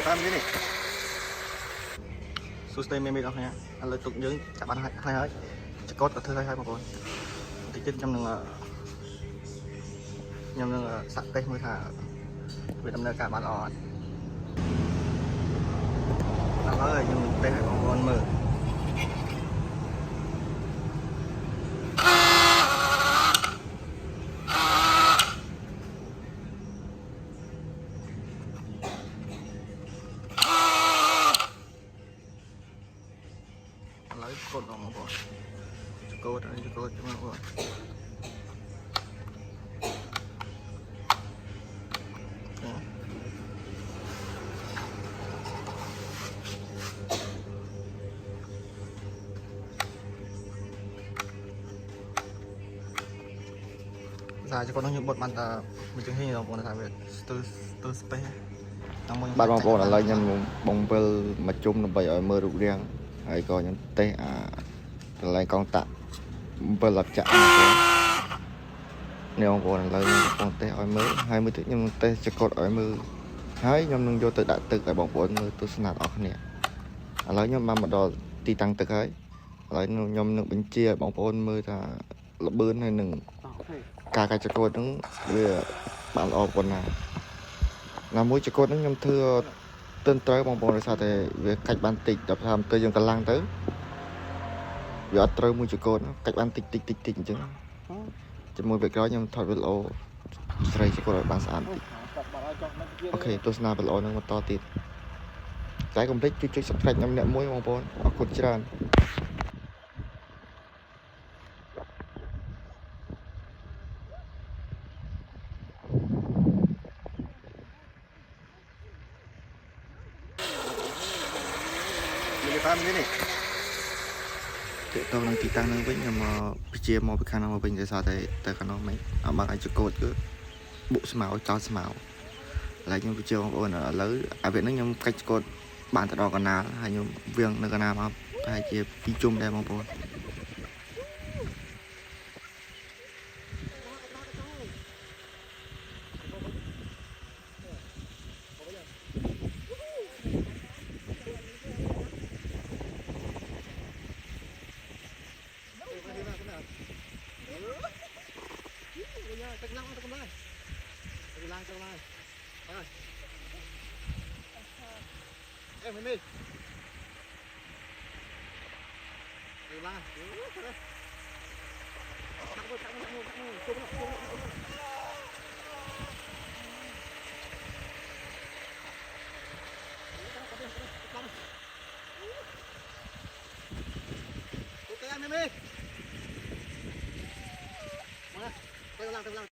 តាមនេះសួស្តីមេមេបងប្អូនឥឡូវទុកយើងចាប់បានហើយចកតក៏ធ្វើហើយបងប្អូនតិចទៀតខ្ញុំនឹងសាក់តេស្តមើលថាវាដំណើរការបានល្អអត់ឥឡូវខ្ញុំតេស្តឲ្យបងប្អូនមើលឥឡូវកូនបងប្អូនកូនហើយកូនបងប្អូនសារចកនោះខ្ញុំបត់បានតែមួយជាងនេះបងប្អូនថាវាស្ទើរស្ពេសបាទបងប្អូនឥឡូវខ្ញុំបងវិលមកជុំដើម្បីឲ្យមើលរូបរាងហើយក៏ខ្ញុំតេស្តកន្លែងកងតាក់7អត់ចាក់នេះបងប្អូនឥឡូវខ្ញុំកំពុងតេស្តឲ្យមើលហើយមួយទៀតខ្ញុំតេស្តចកឲ្យមើលហើយខ្ញុំនឹងយកទៅដាក់ទឹកឲ្យបងប្អូនមើលទស្សនាអស់គ្នាឥឡូវខ្ញុំបានមកដល់ទីតាំងទឹកហើយឥឡូវខ្ញុំនឹងបញ្ជាបងប្អូនមើលថាល្បឿនហើយនឹងការកាច់ចកហ្នឹងវាបានល្អប៉ុណ្ណាណាមួយចកហ្នឹងខ្ញុំធ្វើទិនត្រូវបងប្អូនដោយសារតែវាកាច់បានតិចដល់ថាទៅយើងកម្លាំងទៅវាអត់ត្រូវមួយចកកាច់បានតិចអញ្ចឹងជាមួយវាក្រោយខ្ញុំថតវីដេអូស្រីចកឲ្យបានស្អាតអូខេទស្សនាវីដេអូហ្នឹងបន្តទៀតតែកុំភ្លេចជួយ Subscribe ខ្ញុំអ្នកមួយបងប្អូនអរគុណច្រើនតាមនេះតើតើនឹងទីតាំងនឹងវិញខ្ញុំមកជាមកពីខាងនោះមកវិញដោយសារតែទៅខាងនោះមិនអត់បានអាចកូតគឺបុកស្មៅចោលស្មៅឥឡូវខ្ញុំបញ្ជាបងប្អូនឥឡូវអាវាហ្នឹងខ្ញុំកាច់កូតបានទៅដល់កណាលហើយខ្ញុំវាងនៅកណាលមកប្រហែលជា2ជុំដែរបងប្អូនទឹកឡើងទៅឡើងទៅឡើងអើអេមិននេះទៅឡើងអូខេមេមេមកទៅឡើង